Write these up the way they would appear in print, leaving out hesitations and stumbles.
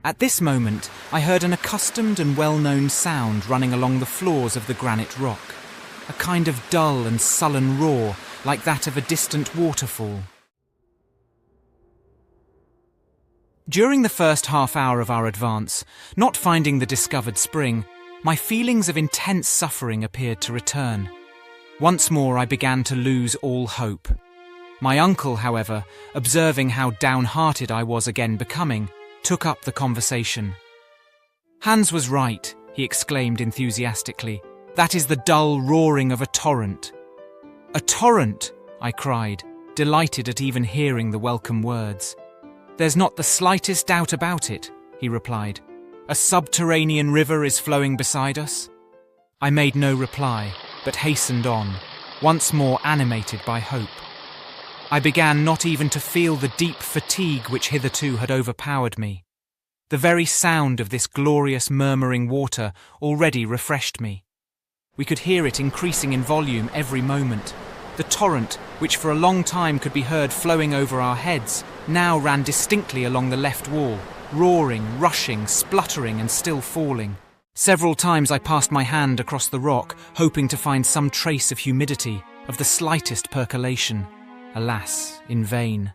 At this moment, I heard an accustomed and well-known sound running along the floors of the granite rock, a kind of dull and sullen roar like that of a distant waterfall. During the first half hour of our advance, not finding the discovered spring, my feelings of intense suffering appeared to return. Once more I began to lose all hope. My uncle, however, observing how downhearted I was again becoming, took up the conversation. "Hans was right," he exclaimed enthusiastically. "That is the dull roaring of a torrent." "A torrent?" I cried, delighted at even hearing the welcome words. "There's not the slightest doubt about it," he replied. "A subterranean river is flowing beside us." I made no reply, but hastened on, once more animated by hope. I began not even to feel the deep fatigue which hitherto had overpowered me. The very sound of this glorious murmuring water already refreshed me. We could hear it increasing in volume every moment. The torrent, which for a long time could be heard flowing over our heads, now ran distinctly along the left wall, roaring, rushing, spluttering and still falling. Several times I passed my hand across the rock, hoping to find some trace of humidity, of the slightest percolation. Alas, in vain.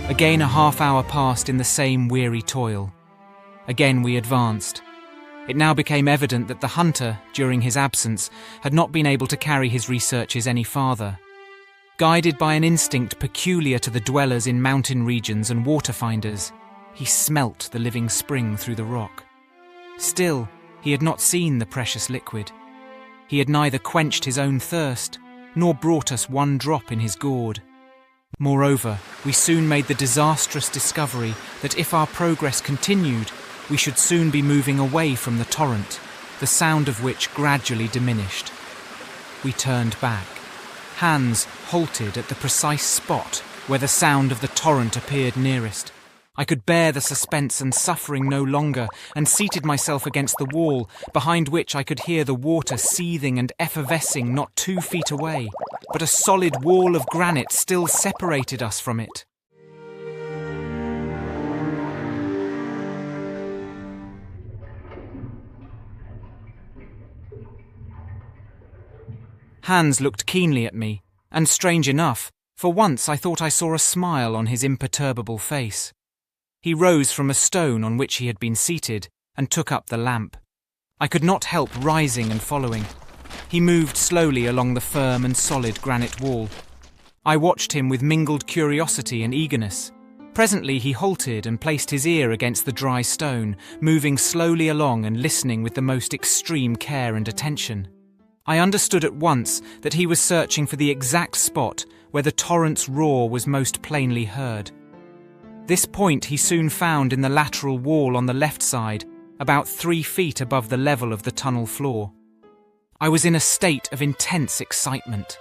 Again a half hour passed in the same weary toil. Again we advanced. It now became evident that the hunter, during his absence, had not been able to carry his researches any farther. Guided by an instinct peculiar to the dwellers in mountain regions and water-finders, he smelt the living spring through the rock. Still, he had not seen the precious liquid. He had neither quenched his own thirst, nor brought us one drop in his gourd. Moreover, we soon made the disastrous discovery that if our progress continued, we should soon be moving away from the torrent, the sound of which gradually diminished. We turned back. Hans halted at the precise spot where the sound of the torrent appeared nearest. I could bear the suspense and suffering no longer, and seated myself against the wall, behind which I could hear the water seething and effervescing not 2 feet away, but a solid wall of granite still separated us from it. Hans looked keenly at me, and strange enough, for once I thought I saw a smile on his imperturbable face. He rose from a stone on which he had been seated and took up the lamp. I could not help rising and following. He moved slowly along the firm and solid granite wall. I watched him with mingled curiosity and eagerness. Presently he halted and placed his ear against the dry stone, moving slowly along and listening with the most extreme care and attention. I understood at once that he was searching for the exact spot where the torrent's roar was most plainly heard. This point he soon found in the lateral wall on the left side, about 3 feet above the level of the tunnel floor. I was in a state of intense excitement.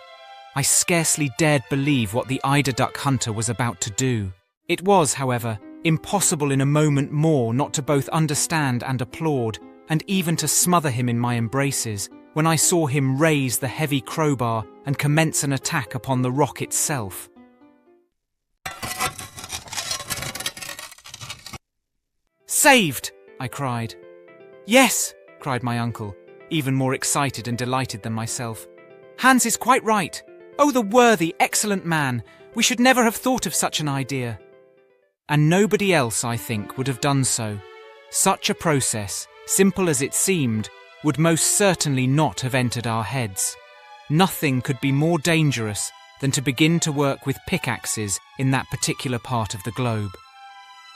I scarcely dared believe what the eider duck hunter was about to do. It was, however, impossible in a moment more not to both understand and applaud, and even to smother him in my embraces, when I saw him raise the heavy crowbar and commence an attack upon the rock itself. "Saved!" I cried. "Yes!" cried my uncle, even more excited and delighted than myself. "Hans is quite right. Oh, the worthy, excellent man! We should never have thought of such an idea." And nobody else, I think, would have done so. Such a process, simple as it seemed, would most certainly not have entered our heads. Nothing could be more dangerous than to begin to work with pickaxes in that particular part of the globe.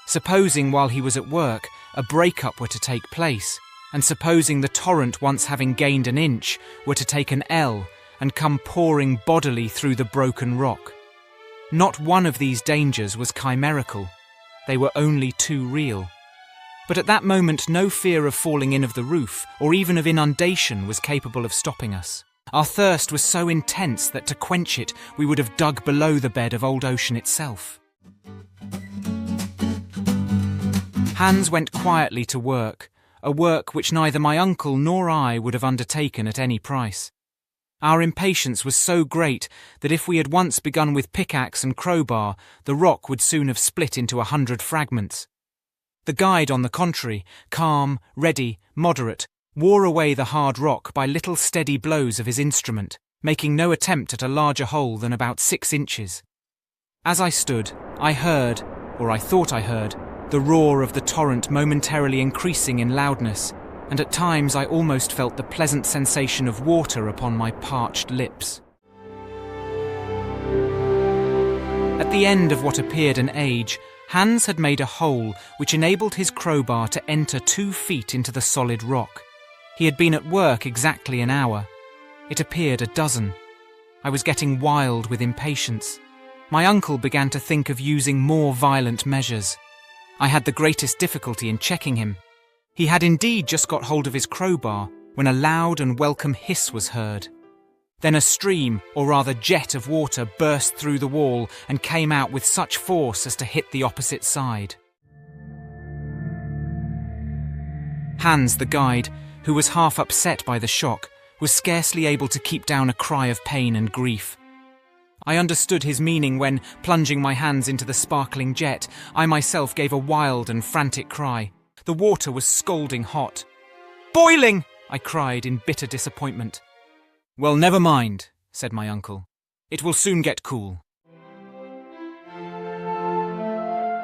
Supposing while he was at work a break-up were to take place, and supposing the torrent once having gained an inch were to take an ell and come pouring bodily through the broken rock. Not one of these dangers was chimerical. They were only too real. But at that moment no fear of falling in of the roof, or even of inundation, was capable of stopping us. Our thirst was so intense that to quench it we would have dug below the bed of old ocean itself. Hans went quietly to work, a work which neither my uncle nor I would have undertaken at any price. Our impatience was so great that if we had once begun with pickaxe and crowbar, the rock would soon have split into 100 fragments. The guide, on the contrary, calm, ready, moderate, wore away the hard rock by little steady blows of his instrument, making no attempt at a larger hole than about 6 inches. As I stood, I heard, or I thought I heard, the roar of the torrent momentarily increasing in loudness, and at times I almost felt the pleasant sensation of water upon my parched lips. At the end of what appeared an age, Hans had made a hole which enabled his crowbar to enter 2 feet into the solid rock. He had been at work exactly an hour. It appeared a dozen. I was getting wild with impatience. My uncle began to think of using more violent measures. I had the greatest difficulty in checking him. He had indeed just got hold of his crowbar when a loud and welcome hiss was heard. Then a stream, or rather jet of water, burst through the wall and came out with such force as to hit the opposite side. Hans, the guide, who was half upset by the shock, was scarcely able to keep down a cry of pain and grief. I understood his meaning when, plunging my hands into the sparkling jet, I myself gave a wild and frantic cry. The water was scalding hot. "Boiling!" I cried in bitter disappointment. "Well, never mind," said my uncle. "It will soon get cool."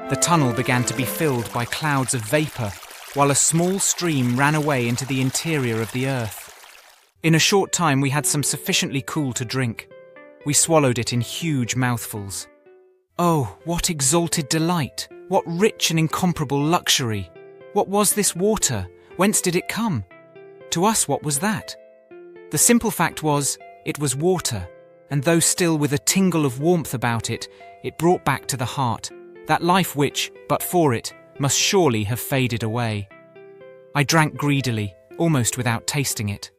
The tunnel began to be filled by clouds of vapour, while a small stream ran away into the interior of the earth. In a short time we had some sufficiently cool to drink. We swallowed it in huge mouthfuls. Oh, what exalted delight! What rich and incomparable luxury! What was this water? Whence did it come? To us, what was that? The simple fact was, it was water, and though still with a tingle of warmth about it, it brought back to the heart that life which, but for it, must surely have faded away. I drank greedily, almost without tasting it.